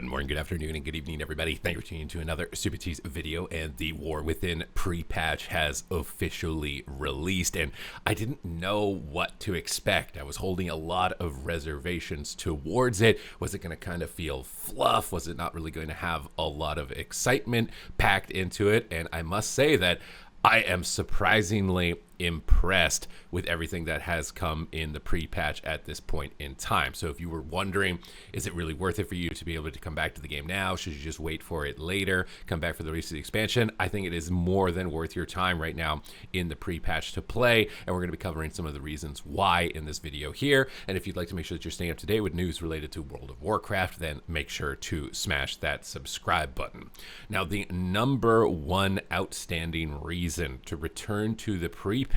Good morning, good afternoon, and good evening, everybody. Thank you for tuning in to another Super Cheese video, and the War Within pre-patch has officially released, and I didn't know what to expect. I was holding a lot of reservations towards it. Was it going to kind of feel fluff? Was it not really going to have a lot of excitement packed into it? And I must say that I am surprisingly impressed with everything that has come in the pre-patch at this point in time. So if you were wondering, is it really worth it for you to be able to come back to the game now? Should you just wait for it later, come back for the release of the expansion? I think it is more than worth your time right now in the pre-patch to play, and we're going to be covering some of the reasons why in this video here. And if you'd like to make sure that you're staying up to date with news related to World of Warcraft, then make sure to smash that subscribe button. Now, the number one outstanding reason to return to the pre-patch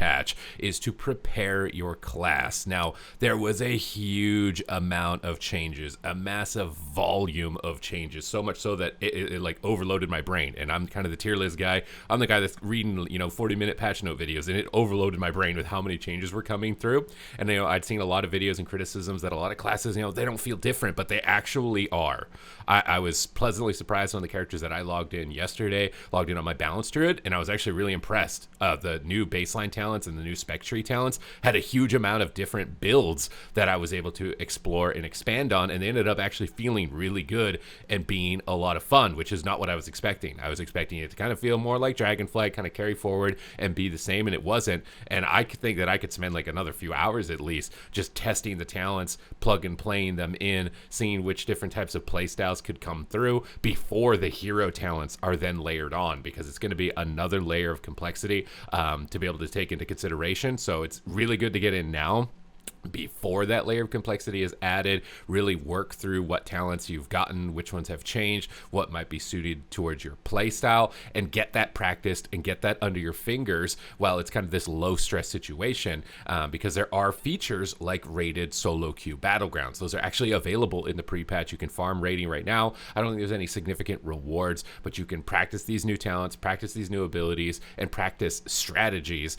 is to prepare your class. Now, there was a huge amount of changes, a massive volume of changes, so much so that it like overloaded my brain. And I'm kind of the tier list guy. I'm the guy that's reading 40-minute patch note videos, and it overloaded my brain with how many changes were coming through. And I'd seen a lot of videos and criticisms that a lot of classes, they don't feel different, but they actually are. I was pleasantly surprised on the characters that I logged in yesterday, logged in on my balance druid, and I was actually really impressed. The new baseline talents and the new spec tree talents had a huge amount of different builds that I was able to explore and expand on, and they ended up actually feeling really good and being a lot of fun, which is not what I was expecting. I was expecting it to kind of feel more like Dragonflight, kind of carry forward and be the same, and it wasn't. And I think that I could spend like another few hours at least just testing the talents, plug and playing them in, seeing which different types of playstyles could come through before the hero talents are then layered on, because it's going to be another layer of complexity to be able to take into consideration. So it's really good to get in now before that layer of complexity is added. Really work through what talents you've gotten, which ones have changed, what might be suited towards your play style, and get that practiced and get that under your fingers while it's kind of this low stress situation, because there are features like rated solo queue battlegrounds. Those are actually available in the pre-patch. You can farm rating right now. I don't think there's any significant rewards, but you can practice these new talents, practice these new abilities, and practice strategies,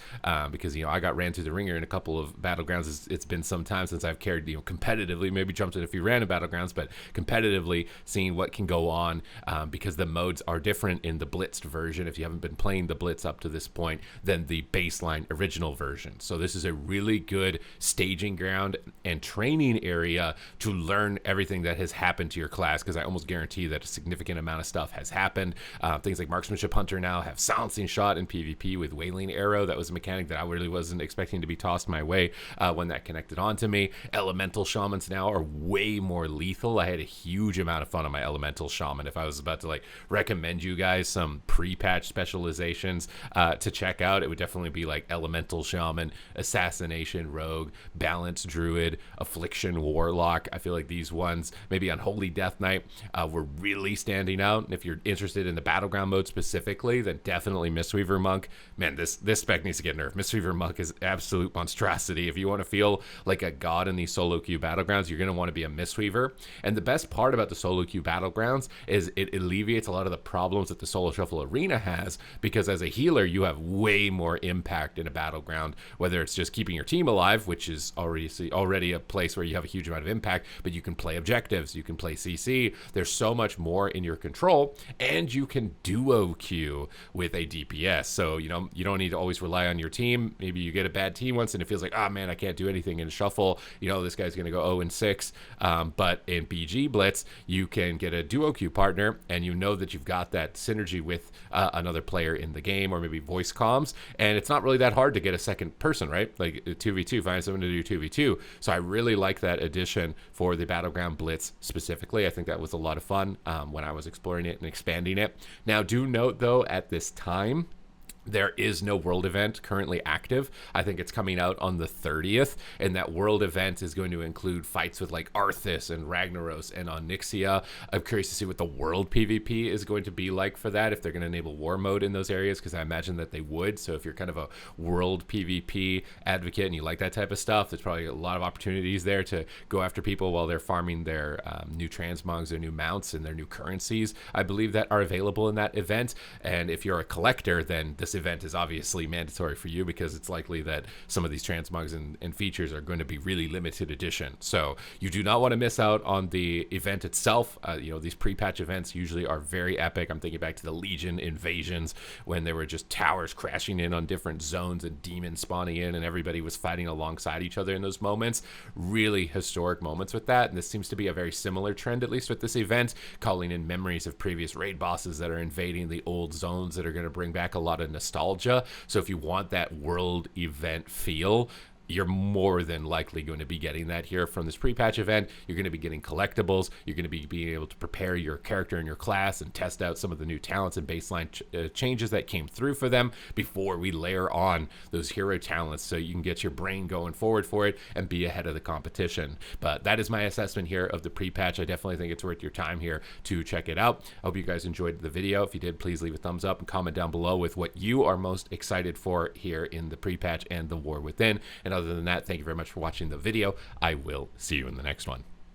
because I got ran through the ringer in a couple of battlegrounds. It's been some time since I've carried competitively, maybe jumped in a few random battlegrounds, but competitively seeing what can go on, because the modes are different in the blitzed version, if you haven't been playing the blitz up to this point, than the baseline original version. So this is a really good staging ground and training area to learn everything that has happened to your class, because I almost guarantee that a significant amount of stuff has happened. Things like Marksmanship Hunter now have Silencing Shot in PvP with Wailing Arrow. That was a mechanic that I really wasn't expecting to be tossed my way when that connected onto me. Elemental Shamans now are way more lethal. I had a huge amount of fun on my Elemental Shaman. If I was about to recommend you guys some pre-patch specializations to check out, it would definitely be like Elemental Shaman, Assassination Rogue, Balance Druid, Affliction Warlock. I feel like these ones, maybe Unholy Death Knight, were really standing out. And if you're interested in the Battleground mode specifically, then definitely Mistweaver Monk. Man, this spec needs to get nerfed. Mistweaver Monk is absolute monstrosity. If you want to feel like a god in these solo queue battlegrounds, you're going to want to be a Mistweaver. And the best part about the solo queue battlegrounds is it alleviates a lot of the problems that the solo shuffle arena has, because as a healer you have way more impact in a battleground, whether it's just keeping your team alive, which is already a place where you have a huge amount of impact, but you can play objectives, you can play CC. There's so much more in your control, and you can duo queue with a DPS. So you don't need to always rely on your team. Maybe you get a bad team once and it feels like, oh man, I can't do anything in shuffle, this guy's going to go 0-6, but in BG Blitz you can get a duo queue partner, and that you've got that synergy with another player in the game, or maybe voice comms, and it's not really that hard to get a second person, right? Like 2v2, find someone to do 2v2. So I really like that addition for the Battleground Blitz specifically. I think that was a lot of fun when I was exploring it and expanding it. Now, do note though, at this time, there is no world event currently active. I think it's coming out on the 30th, and that world event is going to include fights with like Arthas and Ragnaros and Onyxia. I'm curious to see what the world PvP is going to be like for that, if they're going to enable war mode in those areas, because I imagine that they would. So if you're kind of a world PvP advocate and you like that type of stuff, there's probably a lot of opportunities there to go after people while they're farming their new transmogs, their new mounts, and their new currencies, I believe, that are available in that event. And if you're a collector, then this this event is obviously mandatory for you because it's likely that some of these transmogs and features are going to be really limited edition. So you do not want to miss out on the event itself. These pre-patch events usually are very epic. I'm thinking back to the Legion invasions when there were just towers crashing in on different zones and demons spawning in and everybody was fighting alongside each other in those moments. Really historic moments with that. And this seems to be a very similar trend, at least with this event, calling in memories of previous raid bosses that are invading the old zones that are going to bring back a lot of nostalgia. So if you want that world event feel, you're more than likely going to be getting that here from this pre-patch event. You're going to be getting collectibles. You're going to be being able to prepare your character and your class and test out some of the new talents and baseline changes that came through for them before we layer on those hero talents so you can get your brain going forward for it and be ahead of the competition. But that is my assessment here of the pre-patch. I definitely think it's worth your time here to check it out. I hope you guys enjoyed the video. If you did, please leave a thumbs up and comment down below with what you are most excited for here in the pre-patch and the War Within. And other than that, thank you very much for watching the video. I will see you in the next one.